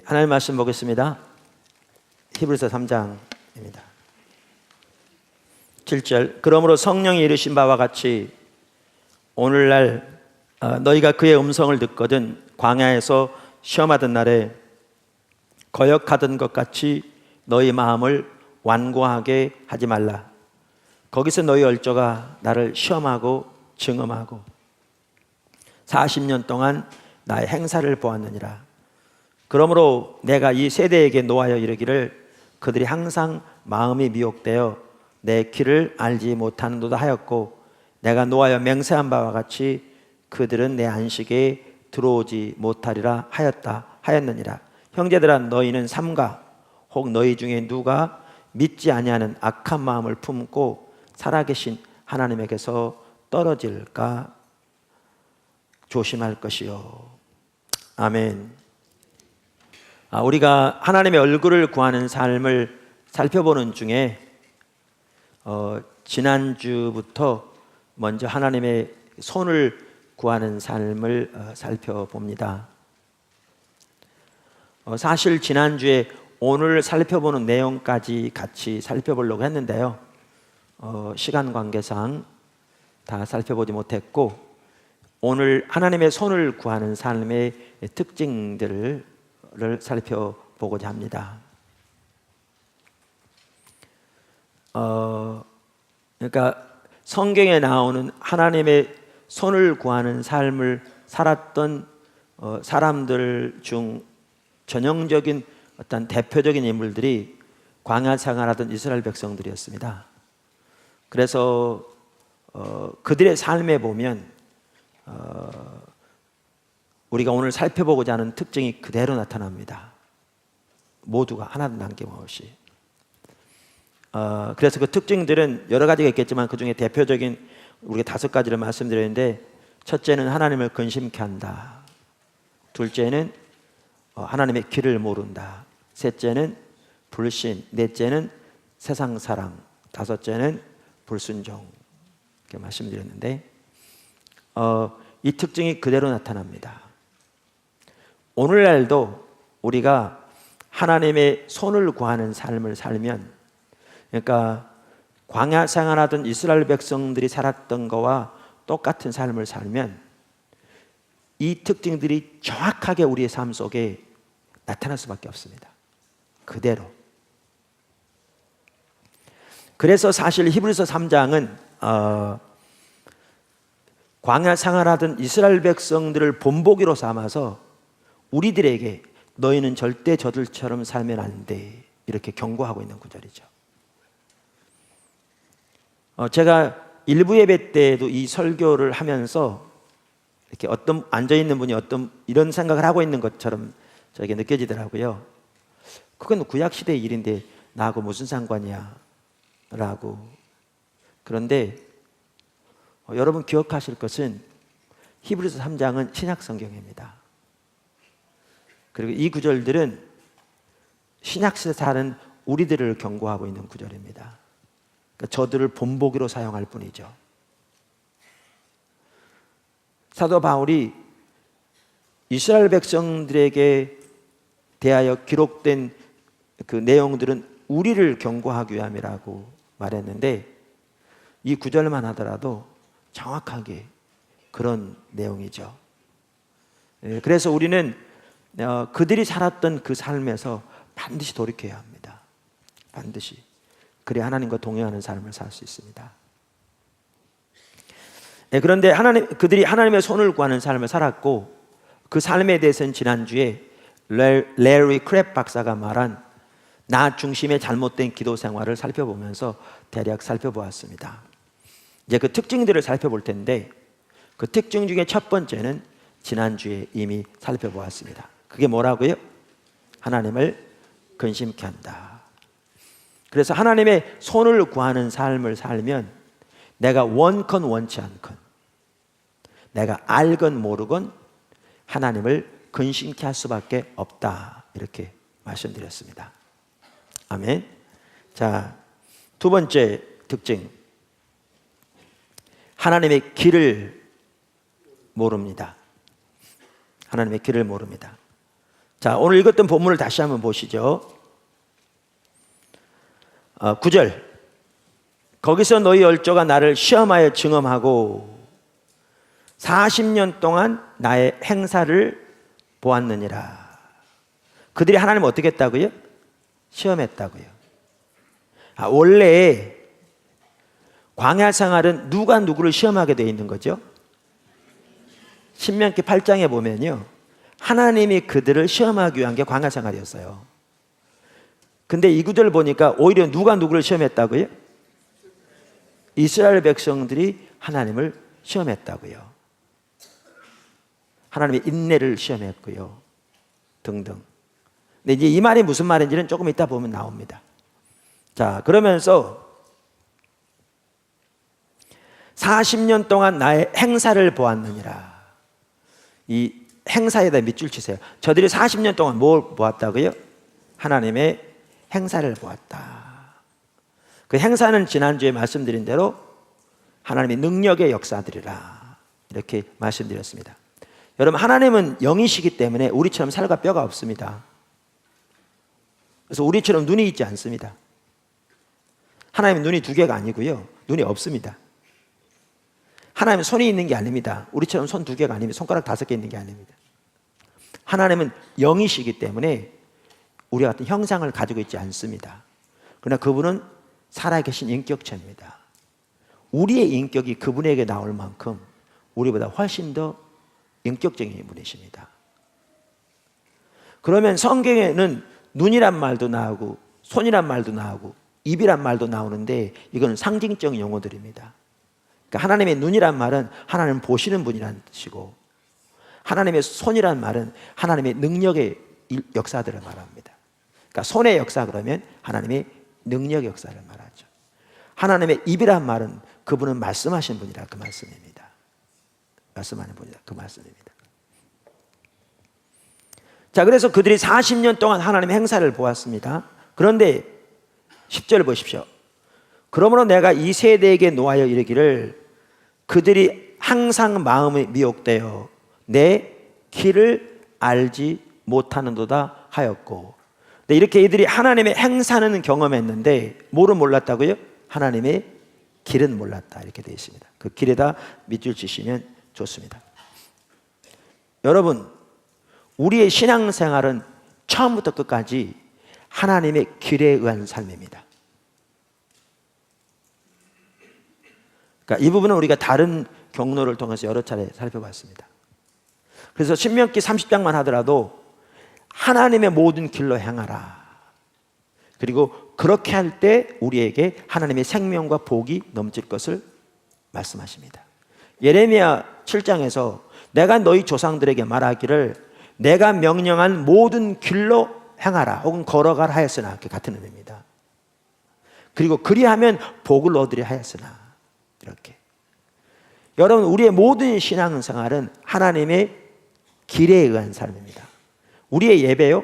하나님 말씀 보겠습니다. 히브리서 3장입니다. 7절. 그러므로 성령이 이르신 바와 같이 오늘날 너희가 그의 음성을 듣거든 광야에서 시험하던 날에 거역하던 것 같이 너희 마음을 완고하게 하지 말라. 거기서 너희 얼저가 나를 시험하고 증험하고 40년 동안 나의 행사를 보았느니라. 그러므로 내가 이 세대에게 노하여 이르기를 그들이 항상 마음이 미혹되어 내 길을 알지 못하는도다 하였고, 내가 노하여 맹세한 바와 같이 그들은 내 안식에 들어오지 못하리라 하였느니라. 형제들아, 너희는 삼가 혹 너희 중에 누가 믿지 아니하는 악한 마음을 품고 살아계신 하나님에게서 떨어질까 조심할 것이요. 아멘. 우리가 하나님의 얼굴을 구하는 삶을 살펴보는 중에 지난주부터 먼저 하나님의 손을 구하는 삶을 살펴봅니다. 사실 지난주에 오늘 살펴보는 내용까지 같이 살펴보려고 했는데요, 시간 관계상 다 살펴보지 못했고, 오늘 하나님의 손을 구하는 삶의 특징들을 살펴보고자 합니다. 그러니까 성경에 나오는 하나님의 손을 구하는 삶을 살았던 사람들 중 전형적인 어떤 대표적인 인물들이 광야 생활하던 이스라엘 백성들이었습니다. 그래서 그들의 삶에 보면 우리가 오늘 살펴보고자 하는 특징이 그대로 나타납니다. 모두가 하나도 남김없이. 그래서 그 특징들은 여러 가지가 있겠지만 그 중에 대표적인 우리가 5가지를 말씀드렸는데, 첫째는 하나님을 근심케 한다. 둘째는 하나님의 길을 모른다. 셋째는 불신. 넷째는 세상 사랑. 다섯째는 불순종. 이렇게 말씀드렸는데, 이 특징이 그대로 나타납니다. 오늘날도 우리가 하나님의 손을 구하는 삶을 살면, 그러니까 광야 생활하던 이스라엘 백성들이 살았던 거와 똑같은 삶을 살면 이 특징들이 정확하게 우리의 삶 속에 나타날 수밖에 없습니다. 그대로. 그래서 사실 히브리서 3장은 광야 생활하던 이스라엘 백성들을 본보기로 삼아서 우리들에게 너희는 절대 저들처럼 살면 안 돼, 이렇게 경고하고 있는 구절이죠. 제가 일부 예배 때도 이 설교를 하면서 이렇게 어떤 앉아있는 분이 어떤 이런 생각을 하고 있는 것처럼 저에게 느껴지더라고요. 그건 구약시대의 일인데 나하고 무슨 상관이야 라고. 그런데 여러분 기억하실 것은 히브리서 3장은 신약성경입니다. 그리고 이 구절들은 신약시대 사는 우리들을 경고하고 있는 구절입니다. 그러니까 저들을 본보기로 사용할 뿐이죠. 사도 바울이 이스라엘 백성들에게 대하여 기록된 그 내용들은 우리를 경고하기 위함이라고 말했는데, 이 구절만 하더라도 정확하게 그런 내용이죠. 그래서 우리는 그들이 살았던 그 삶에서 반드시 돌이켜야 합니다. 반드시. 그래야 하나님과 동행하는 삶을 살 수 있습니다. 그런데 그들이 하나님의 손을 구하는 삶을 살았고, 그 삶에 대해서는 지난주에 레리 크랩 박사가 말한 나 중심의 잘못된 기도 생활을 살펴보면서 대략 살펴보았습니다. 이제 그 특징들을 살펴볼 텐데, 그 특징 중에 첫 번째는 지난주에 이미 살펴보았습니다. 그게 뭐라고요? 하나님을 근심케 한다. 그래서 하나님의 손을 구하는 삶을 살면 내가 원건 원치 않건, 내가 알건 모르건 하나님을 근심케 할 수밖에 없다, 이렇게 말씀드렸습니다. 아멘. 자, 두 번째 특징, 하나님의 길을 모릅니다. 하나님의 길을 모릅니다. 자, 오늘 읽었던 본문을 다시 한번 보시죠. 9절. 거기서 너희 열조가 나를 시험하여 증험하고 40년 동안 나의 행사를 보았느니라. 그들이 하나님을 어떻게 했다고요? 시험했다고요. 원래 광야 생활은 누가 누구를 시험하게 되어 있는 거죠? 신명기 8장에 보면요, 하나님이 그들을 시험하기 위한 게 광야 생활이었어요. 근데 이 구절을 보니까 오히려 누가 누구를 시험했다고요? 이스라엘 백성들이 하나님을 시험했다고요. 하나님의 인내를 시험했고요, 등등. 근데 이제 이 말이 무슨 말인지는 조금 이따 보면 나옵니다. 자, 그러면서 40년 동안 나의 행사를 보았느니라. 이 행사에다 밑줄 치세요. 저들이 40년 동안 뭘 보았다고요? 하나님의 행사를 보았다. 그 행사는 지난주에 말씀드린 대로 하나님의 능력의 역사들이라 이렇게 말씀드렸습니다. 여러분, 하나님은 영이시기 때문에 우리처럼 살과 뼈가 없습니다. 그래서 우리처럼 눈이 있지 않습니다. 하나님은 눈이 두 개가 아니고요, 눈이 없습니다. 하나님은 손이 있는 게 아닙니다. 우리처럼 손 두 개가 아닙니다. 손가락 5개 있는 게 아닙니다. 하나님은 영이시기 때문에 우리 같은 형상을 가지고 있지 않습니다. 그러나 그분은 살아계신 인격체입니다. 우리의 인격이 그분에게 나올 만큼 우리보다 훨씬 더 인격적인 분이십니다. 그러면 성경에는 눈이란 말도 나오고 손이란 말도 나오고 입이란 말도 나오는데 이건 상징적 용어들입니다. 그러니까 하나님의 눈이란 말은 하나님 보시는 분이라는 뜻이고, 하나님의 손이란 말은 하나님의 능력의 역사들을 말합니다. 그러니까 손의 역사 그러면 하나님의 능력의 역사를 말하죠. 하나님의 입이란 말은 그분은 말씀하신 분이라 그 말씀입니다. 말씀하는 분이라 그 말씀입니다. 자, 그래서 그들이 40년 동안 하나님의 행사를 보았습니다. 그런데 10절 보십시오. 그러므로 내가 이 세대에게 노하여 이르기를 그들이 항상 마음이 미혹되어 내 길을 알지 못하는도다 하였고. 네, 이렇게 이들이 하나님의 행사는 경험했는데 뭐를 몰랐다고요? 하나님의 길은 몰랐다, 이렇게 되어 있습니다. 그 길에다 밑줄 치시면 좋습니다. 여러분, 우리의 신앙생활은 처음부터 끝까지 하나님의 길에 의한 삶입니다. 그러니까 이 부분은 우리가 다른 경로를 통해서 여러 차례 살펴봤습니다. 그래서 신명기 30장만 하더라도 하나님의 모든 길로 행하라. 그리고 그렇게 할 때 우리에게 하나님의 생명과 복이 넘칠 것을 말씀하십니다. 예레미야 7장에서 내가 너희 조상들에게 말하기를 내가 명령한 모든 길로 행하라 혹은 걸어가라 하였으나, 이렇게 같은 의미입니다. 그리고 그리하면 복을 얻으리 하였으나, 이렇게. 여러분, 우리의 모든 신앙생활은 하나님의 길에 의한 삶입니다. 우리의 예배요,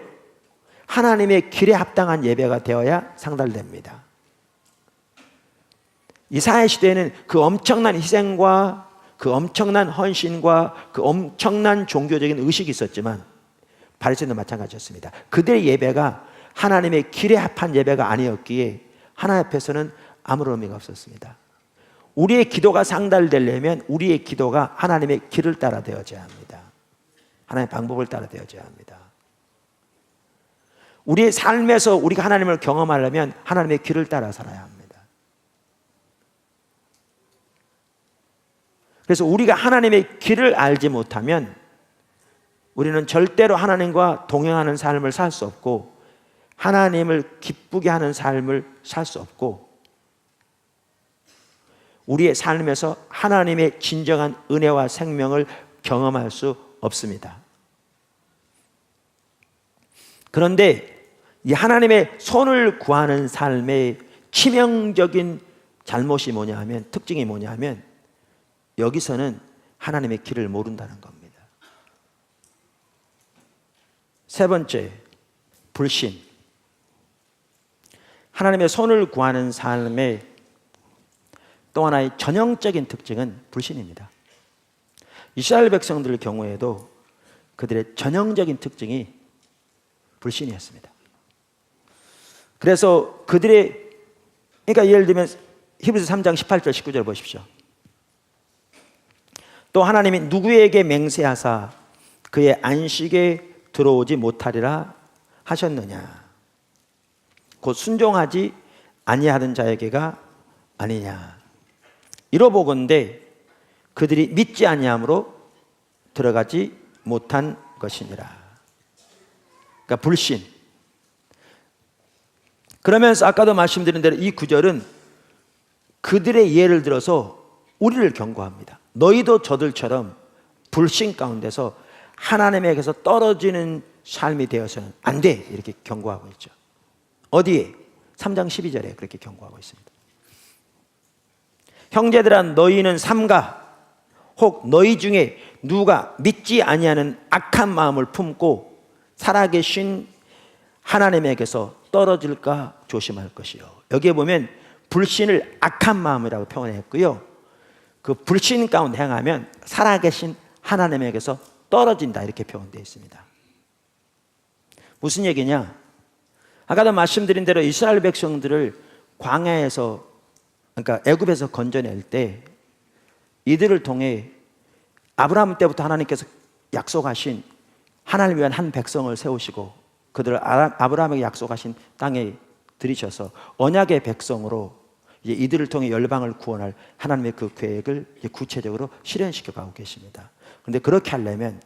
하나님의 길에 합당한 예배가 되어야 상달됩니다. 이사야 시대에는 그 엄청난 희생과 그 엄청난 헌신과 그 엄청난 종교적인 의식이 있었지만 바리새인도 마찬가지였습니다. 그들의 예배가 하나님의 길에 합한 예배가 아니었기에 하나님 앞에서는 아무런 의미가 없었습니다. 우리의 기도가 상달되려면 우리의 기도가 하나님의 길을 따라 되어져야 합니다. 하나님의 방법을 따라 되어져야 합니다. 우리의 삶에서 우리가 하나님을 경험하려면 하나님의 길을 따라 살아야 합니다. 그래서 우리가 하나님의 길을 알지 못하면 우리는 절대로 하나님과 동행하는 삶을 살 수 없고 하나님을 기쁘게 하는 삶을 살 수 없고 우리의 삶에서 하나님의 진정한 은혜와 생명을 경험할 수 없습니다. 그런데 이 하나님의 손을 구하는 삶의 치명적인 잘못이 뭐냐 하면, 특징이 뭐냐 하면 여기서는 하나님의 길을 모른다는 겁니다. 세 번째, 불신. 하나님의 손을 구하는 삶의 또 하나의 전형적인 특징은 불신입니다. 이스라엘 백성들의 경우에도 그들의 전형적인 특징이 불신이었습니다. 그래서 그들의, 그러니까 예를 들면 히브리서 3장 18절 19절 보십시오. 또 하나님이 누구에게 맹세하사 그의 안식에 들어오지 못하리라 하셨느냐. 곧 순종하지 아니하던 자에게가 아니냐. 이러보건대 그들이 믿지 아니함으로 들어가지 못한 것이니라. 그러니까 불신. 그러면서 아까도 말씀드린 대로 이 구절은 그들의 예를 들어서 우리를 경고합니다. 너희도 저들처럼 불신 가운데서 하나님에게서 떨어지는 삶이 되어서는 안 돼. 이렇게 경고하고 있죠. 어디에? 3장 12절에 그렇게 경고하고 있습니다. 형제들아, 너희는 삼가 혹 너희 중에 누가 믿지 아니하는 악한 마음을 품고 살아계신 하나님에게서 떨어질까 조심할 것이요. 여기에 보면 불신을 악한 마음이라고 표현했고요. 그 불신 가운데 행하면 살아계신 하나님에게서 떨어진다 이렇게 표현되어 있습니다. 무슨 얘기냐? 아까도 말씀드린 대로 이스라엘 백성들을 광야에서, 그러니까 애굽에서 건져낼 때 이들을 통해 아브라함 때부터 하나님께서 약속하신 하나님을 위한 한 백성을 세우시고 그들을 아브라함에게 약속하신 땅에 들이셔서 언약의 백성으로 이제 이들을 통해 열방을 구원할 하나님의 그 계획을 이제 구체적으로 실현시켜 가고 계십니다. 그런데 그렇게 하려면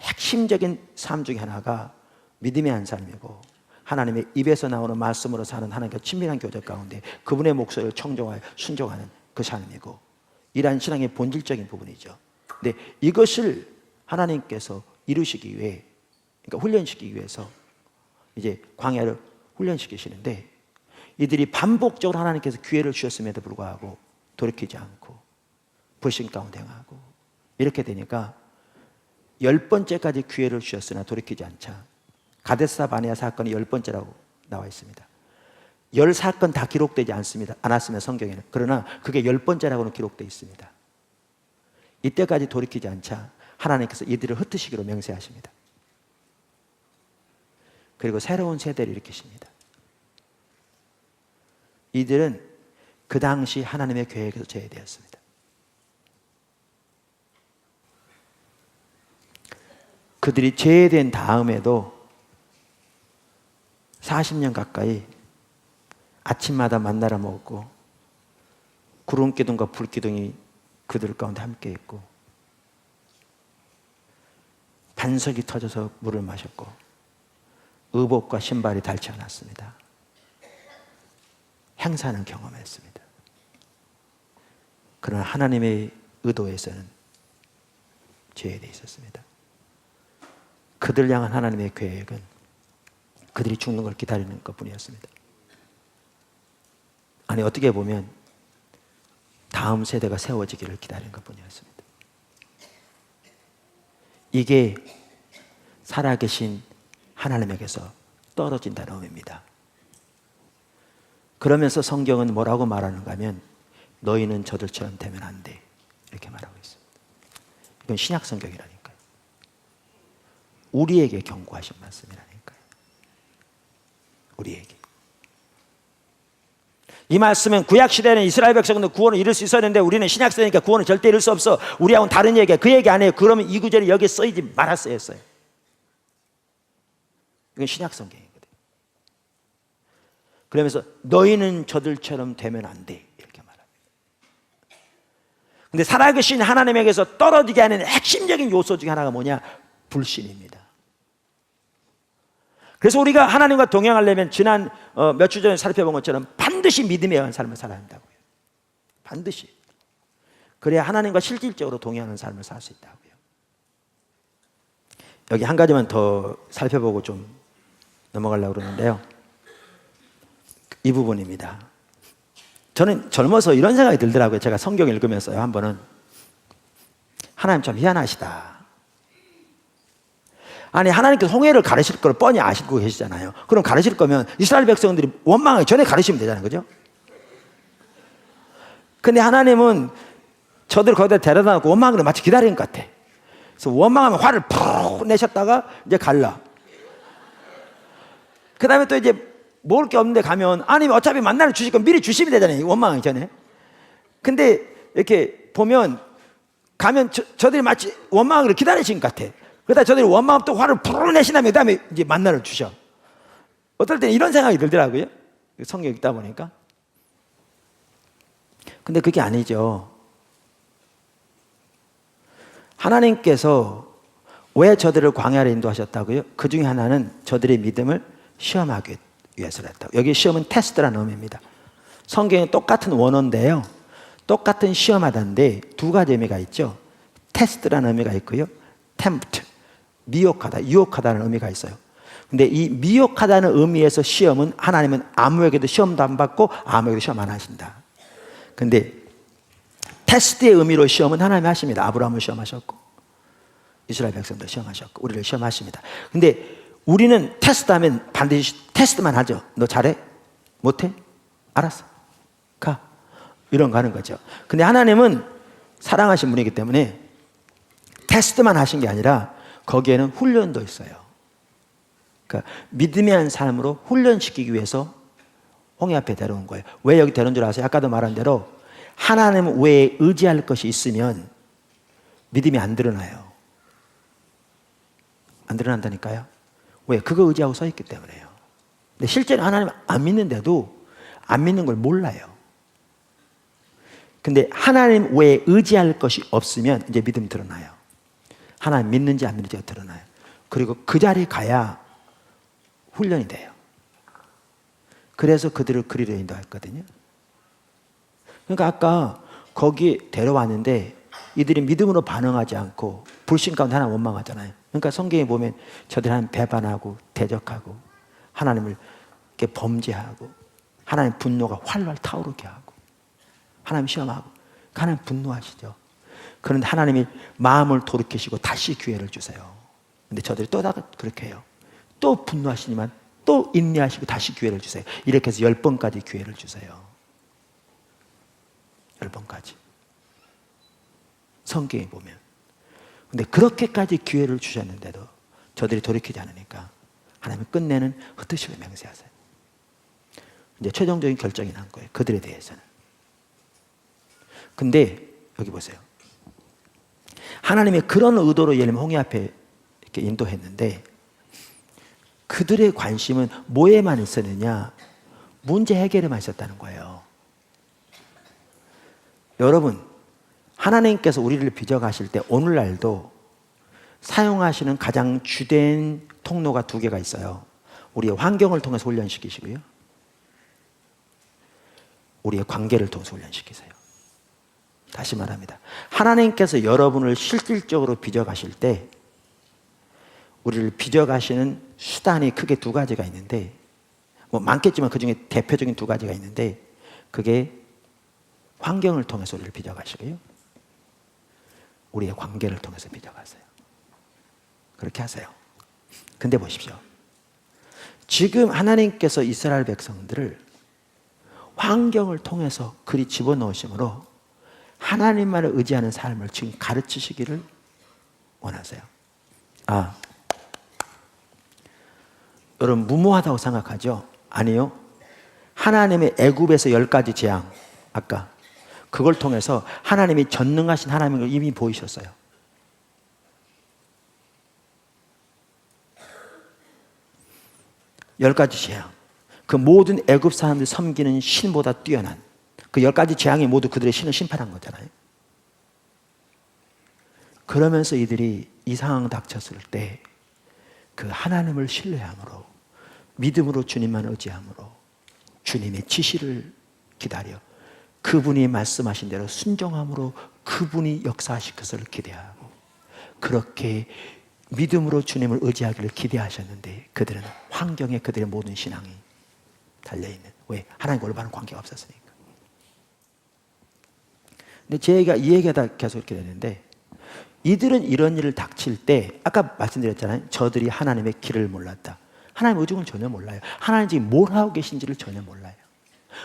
핵심적인 삶 중에 하나가 믿음의 한 삶이고 하나님의 입에서 나오는 말씀으로 사는 하나님과 친밀한 교제 가운데 그분의 목소리를 청종하여 순종하는 그 삶이고, 이러한 신앙의 본질적인 부분이죠. 근데 이것을 하나님께서 이루시기 위해, 그러니까 훈련시키기 위해서 이제 광야를 훈련시키시는데, 이들이 반복적으로 하나님께서 기회를 주셨음에도 불구하고 돌이키지 않고 불신 가운데 행하고 이렇게 되니까 10번째까지 기회를 주셨으나 돌이키지 않자 가데스 바네아 사건이 10번째라고 나와 있습니다. 10사건 다 기록되지 않았습니다, 성경에는. 그러나 그게 10번째라고는 기록되어 있습니다. 이때까지 돌이키지 않자 하나님께서 이들을 흩으시기로 맹세하십니다. 그리고 새로운 세대를 일으키십니다. 이들은 그 당시 하나님의 계획에서 제외되었습니다. 그들이 제외된 다음에도 40년 가까이 아침마다 만나러 먹었고 구름기둥과 불기둥이 그들 가운데 함께 있고 반석이 터져서 물을 마셨고 의복과 신발이 닳지 않았습니다. 행사는 경험했습니다. 그러나 하나님의 의도에서는 제외되어 있었습니다. 그들 향한 하나님의 계획은 그들이 죽는 걸 기다리는 것뿐이었습니다. 아니, 어떻게 보면 다음 세대가 세워지기를 기다리는 것뿐이었습니다. 이게 살아계신 하나님에게서 떨어진다는 의미입니다. 그러면서 성경은 뭐라고 말하는가 하면 너희는 저들처럼 되면 안 돼, 이렇게 말하고 있습니다. 이건 신약 성경이라니까요. 우리에게 경고하신 말씀이라니까요. 우리에게. 이 말씀은 구약시대에는 이스라엘 백성도 구원을 이룰 수 있었는데 우리는 신약시대니까 구원을 절대 이룰 수 없어, 우리하고는 다른 얘기야, 그 얘기 안 해요. 그러면 이 구절이 여기에 써이지 말았어야 했어요. 이건 신약 성경이거든요. 그러면서 너희는 저들처럼 되면 안 돼, 이렇게 말합니다. 근데 살아계신 하나님에게서 떨어지게 하는 핵심적인 요소 중에 하나가 뭐냐? 불신입니다. 그래서 우리가 하나님과 동행하려면 지난 몇 주 전에 살펴본 것처럼 반드시 믿음에 의한 삶을 살아야 한다고요. 반드시. 그래야 하나님과 실질적으로 동행하는 삶을 살 수 있다고요. 여기 한 가지만 더 살펴보고 좀 넘어가려고 그러는데요, 이 부분입니다. 저는 젊어서 이런 생각이 들더라고요. 제가 성경 읽으면서요, 한 번은 하나님 참 희한하시다. 아니, 하나님께서 홍해를 가르칠 걸 뻔히 아시고 계시잖아요. 그럼 가르칠 거면 이스라엘 백성들이 원망하기 전에 가르치면 되잖아요, 그죠? 근데 하나님은 저들 거기다 데려다 놓고 원망을 마치 기다리는 것 같아. 그래서 원망하면 화를 푹 내셨다가 이제 갈라. 그 다음에 또 이제 먹을 게 없는데 가면 아니 어차피 만나러 주실 건 미리 주시면 되잖아요. 원망하기 전에. 근데 이렇게 보면 가면 저들이 마치 원망을 기다리신 것 같아. 그러다 저들이 원망하면 또 화를 부르르 내신 다음에 그다음에 이제 만나러 주셔. 어떨 때는 이런 생각이 들더라고요. 성경 읽다 보니까. 근데 그게 아니죠. 하나님께서 왜 저들을 광야로 인도하셨다고요? 그 중에 하나는 저들의 믿음을 시험하기 위해서랬다고. 여기 시험은 테스트라는 의미입니다. 성경에 똑같은 원어인데요, 똑같은 시험하다인데 두 가지 의미가 있죠. 테스트라는 의미가 있고요, tempt, 미혹하다, 유혹하다는 의미가 있어요. 근데 이 미혹하다는 의미에서 시험은 하나님은 아무에게도 시험도 안 받고 아무에게도 시험 안 하신다. 근데 테스트의 의미로 시험은 하나님이 하십니다. 아브라함을 시험하셨고 이스라엘 백성들 시험하셨고 우리를 시험하십니다. 근데 우리는 테스트하면 반드시 테스트만 하죠. 너 잘해? 못해? 알았어, 가. 이런 거 하는 거죠. 근데 하나님은 사랑하신 분이기 때문에 테스트만 하신 게 아니라 거기에는 훈련도 있어요. 그러니까 믿음의 한 사람으로 훈련시키기 위해서 홍해 앞에 데려온 거예요. 왜 여기 데려온 줄 아세요? 아까도 말한 대로 하나님 외에 의지할 것이 있으면 믿음이 안 드러나요. 안 드러난다니까요. 왜? 그거 의지하고 서 있기 때문에요. 근데 실제로 하나님 안 믿는데도 안 믿는 걸 몰라요. 근데 하나님 외에 의지할 것이 없으면 이제 믿음이 드러나요. 하나님 믿는지 안 믿는지가 드러나요. 그리고 그 자리에 가야 훈련이 돼요. 그래서 그들을 그리로 인도했거든요. 그러니까 아까 거기 데려왔는데 이들이 믿음으로 반응하지 않고 불신 가운데 하나님 원망하잖아요. 그러니까 성경에 보면 저들이 하나님 배반하고 대적하고 하나님을 이렇게 범죄하고 하나님 분노가 활활 타오르게 하고 하나님 시험하고 하나님 분노하시죠. 그런데 하나님이 마음을 돌이키시고 다시 기회를 주세요. 근데 저들이 또 그렇게 해요. 또 분노하시지만 또 인내하시고 다시 기회를 주세요. 이렇게 해서 10번까지 기회를 주세요. 10번까지. 성경에 보면. 근데 그렇게까지 기회를 주셨는데도 저들이 돌이키지 않으니까 하나님이 끝내는 흩으시고 맹세하세요. 이제 최종적인 결정이 난 거예요. 그들에 대해서는. 근데 여기 보세요. 하나님의 그런 의도로 예를 들면 홍해 앞에 이렇게 인도했는데 그들의 관심은 뭐에만 있었느냐? 문제 해결에만 있었다는 거예요. 여러분, 하나님께서 우리를 빚어가실 때 오늘날도 사용하시는 가장 주된 통로가 두 개가 있어요. 우리의 환경을 통해서 훈련시키시고요, 우리의 관계를 통해서 훈련시키세요. 다시 말합니다. 하나님께서 여러분을 실질적으로 빚어가실 때 우리를 빚어가시는 수단이 크게 두 가지가 있는데, 뭐 많겠지만 그 중에 대표적인 두 가지가 있는데, 그게 환경을 통해서 우리를 빚어가시고요, 우리의 관계를 통해서 빚어가세요. 그렇게 하세요. 근데 보십시오. 지금 하나님께서 이스라엘 백성들을 환경을 통해서 그리 집어넣으심으로 하나님만을 의지하는 삶을 지금 가르치시기를 원하세요. 여러분 무모하다고 생각하죠? 아니요. 하나님의 애굽에서 10가지 재앙, 아까 그걸 통해서 하나님이 전능하신 하나님을 이미 보이셨어요. 열 가지 재앙, 그 모든 애굽 사람들이 섬기는 신보다 뛰어난 그 10가지 재앙이 모두 그들의 신을 심판한 거잖아요. 그러면서 이들이 이 상황 닥쳤을 때 그 하나님을 신뢰함으로, 믿음으로 주님만 의지함으로, 주님의 지시를 기다려 그분이 말씀하신 대로 순종함으로 그분이 역사하실 것을 기대하고, 그렇게 믿음으로 주님을 의지하기를 기대하셨는데 그들은 환경에 그들의 모든 신앙이 달려있는, 왜? 하나님과 올바른 관계가 없었으니까. 근데 제가 이 얘기하다 계속 이렇게 되는데, 이들은 이런 일을 닥칠 때 아까 말씀드렸잖아요. 저들이 하나님의 길을 몰랐다. 하나님의 의중을 전혀 몰라요. 하나님이 지금 뭘 하고 계신지를 전혀 몰라요.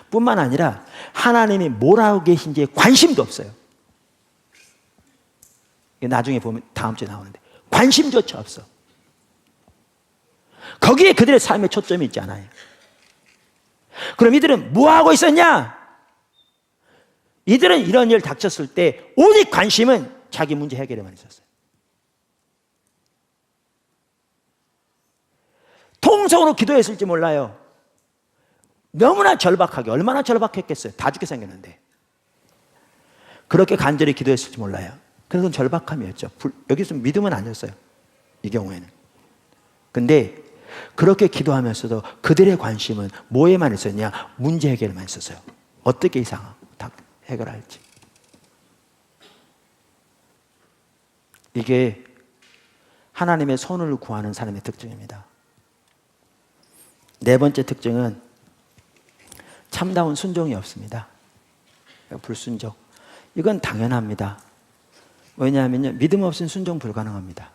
뿐만 아니라 하나님이 뭘 하고 계신지에 관심도 없어요. 나중에 보면 다음 주에 나오는데 관심조차 없어. 거기에 그들의 삶의 초점이 있지 않아요. 그럼 이들은 뭐 하고 있었냐? 이들은 이런 일 닥쳤을 때 오직 관심은 자기 문제 해결에만 있었어요. 통성으로 기도했을지 몰라요. 너무나 절박하게, 얼마나 절박했겠어요. 다 죽게 생겼는데. 그렇게 간절히 기도했을지 몰라요. 그래서 절박함이었죠. 여기서 믿음은 아니었어요. 이 경우에는. 근데 그렇게 기도하면서도 그들의 관심은 뭐에만 있었냐? 문제 해결에만 있었어요. 어떻게 이 상황 다 해결할지. 이게 하나님의 손을 구하는 사람의 특징입니다. 네 번째 특징은 참다운 순종이 없습니다. 불순종. 이건 당연합니다. 왜냐하면 믿음 없이는 순종 불가능합니다.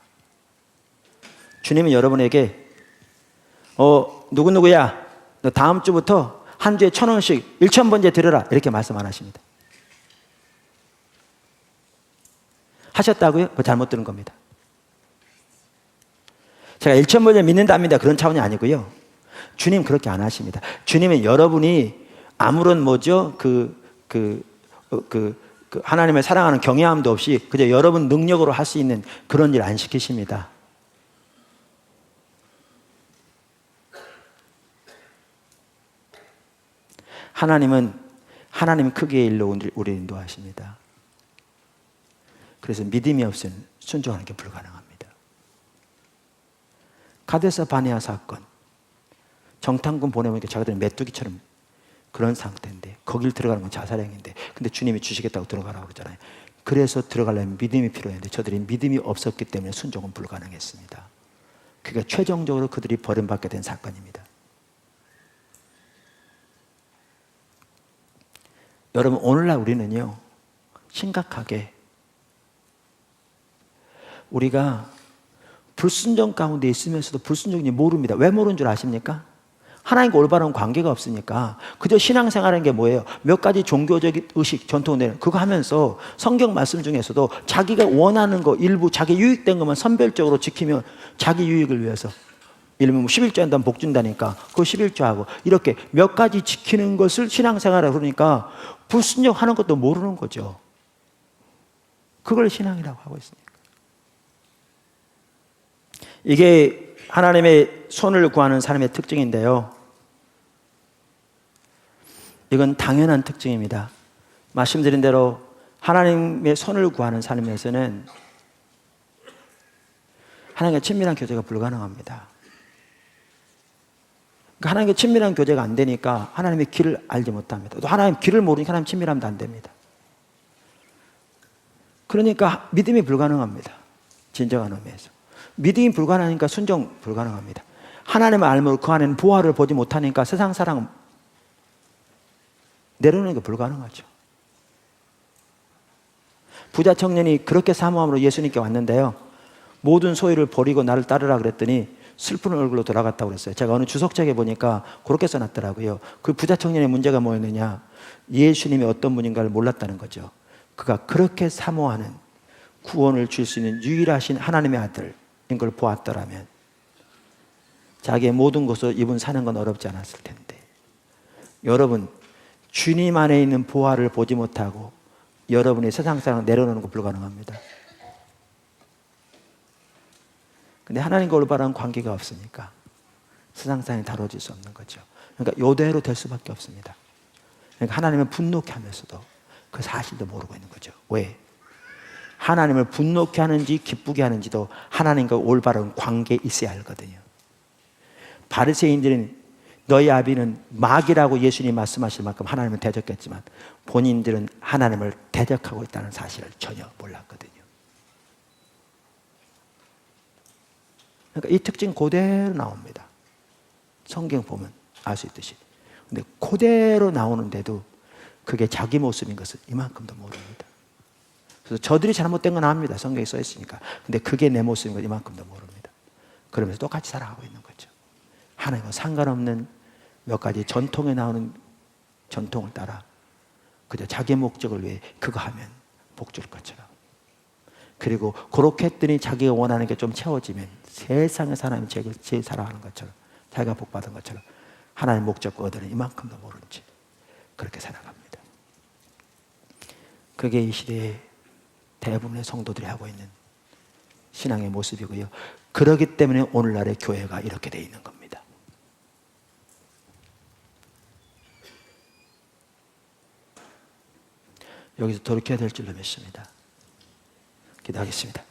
주님은 여러분에게 누구누구야 너 다음 주부터 한 주에 1,000원씩 1,000번째 드려라 이렇게 말씀 안 하십니다. 하셨다고요? 잘못 들은 겁니다. 제가 1,000번째 믿는답니다 그런 차원이 아니고요. 주님 그렇게 안 하십니다. 주님은 여러분이 아무런 하나님을 사랑하는 경외함도 없이 그저 여러분 능력으로 할 수 있는 그런 일 안 시키십니다. 하나님 크기의 일로 우리를 인도하십니다. 그래서 믿음이 없으면 순종하는 게 불가능합니다. 가데스 바네아 사건, 정탐꾼 보내보니까 자기들은 메뚜기처럼 그런 상태인데 거길 들어가는 건 자살행위인데 근데 주님이 주시겠다고 들어가라고 그러잖아요. 그래서 들어가려면 믿음이 필요했는데 저들이 믿음이 없었기 때문에 순종은 불가능했습니다. 그러니까 최종적으로 그들이 버림받게 된 사건입니다. 여러분 오늘날 우리는요 심각하게 우리가 불순종 가운데 있으면서도 불순종인지 모릅니다. 왜 모르는 줄 아십니까? 하나님과 올바른 관계가 없으니까 그저 신앙생활하는 게 뭐예요? 몇 가지 종교적 의식, 전통을 그거 하면서 성경 말씀 중에서도 자기가 원하는 거 일부 자기 유익된 것만 선별적으로 지키면 자기 유익을 위해서 예를 들면 11조 한다면 복 준다니까 그거 11조 하고 이렇게 몇 가지 지키는 것을 신앙생활하고 그러니까 불순종하는 것도 모르는 거죠. 그걸 신앙이라고 하고 있으니까. 이게 하나님의 손을 구하는 사람의 특징인데요. 이건 당연한 특징입니다. 말씀드린 대로 하나님의 손을 구하는 삶에서는 하나님과 친밀한 교제가 불가능합니다. 그러니까 하나님과 친밀한 교제가 안 되니까 하나님의 길을 알지 못합니다. 또 하나님 길을 모르니까 하나님 친밀함도 안 됩니다. 그러니까 믿음이 불가능합니다. 진정한 의미에서. 믿음이 불가능하니까 순종 불가능합니다. 하나님을 알면 그 안에는 보화를 보지 못하니까 세상 사랑 내려놓는 게 불가능하죠. 부자 청년이 그렇게 사모함으로 예수님께 왔는데요. 모든 소유를 버리고 나를 따르라 그랬더니 슬픈 얼굴로 돌아갔다고 그랬어요. 제가 어느 주석책에 보니까 그렇게 써놨더라고요. 그 부자 청년의 문제가 뭐였느냐? 예수님이 어떤 분인가를 몰랐다는 거죠. 그가 그렇게 사모하는 구원을 줄 수 있는 유일하신 하나님의 아들인 걸 보았더라면 자기의 모든 것을 이분 사는 건 어렵지 않았을 텐데 여러분 주님 안에 있는 보화를 보지 못하고 여러분이 세상 사랑을 내려놓는 거 불가능합니다. 근데 하나님과 올바른 관계가 없으니까 세상 사랑이 다뤄질 수 없는 거죠. 그러니까 이대로 될 수밖에 없습니다. 그러니까 하나님을 분노케 하면서도 그 사실도 모르고 있는 거죠. 왜? 하나님을 분노케 하는지 기쁘게 하는지도 하나님과 올바른 관계에 있어야 하거든요. 바리새인들은 너희 아비는 마귀라고 예수님이 말씀하실 만큼 하나님을 대적했지만 본인들은 하나님을 대적하고 있다는 사실을 전혀 몰랐거든요. 그러니까 이 특징 그대로 나옵니다. 성경 보면 알 수 있듯이. 근데 그대로 나오는데도 그게 자기 모습인 것을 이만큼도 모릅니다. 그래서 저들이 잘못된 건 압니다. 성경에 써 있으니까. 근데 그게 내 모습인 걸 이만큼도 모릅니다. 그러면서 똑같이 살아가고 있는 거죠. 하나님과 상관없는 몇 가지 전통에 나오는 전통을 따라 그저 자기 목적을 위해 그거 하면 복 줄 것처럼. 그리고 그렇게 했더니 자기가 원하는 게 좀 채워지면 세상의 사람이 제일 살아가는 것처럼 자기가 복받은 것처럼 하나님의 목적과 의도는 이만큼도 모른지 그렇게 살아갑니다. 그게 이 시대에 대부분의 성도들이 하고 있는 신앙의 모습이고요. 그렇기 때문에 오늘날의 교회가 이렇게 돼 있는 겁니다. 여기서 돌이켜야 될 줄로 믿습니다. 기도하겠습니다.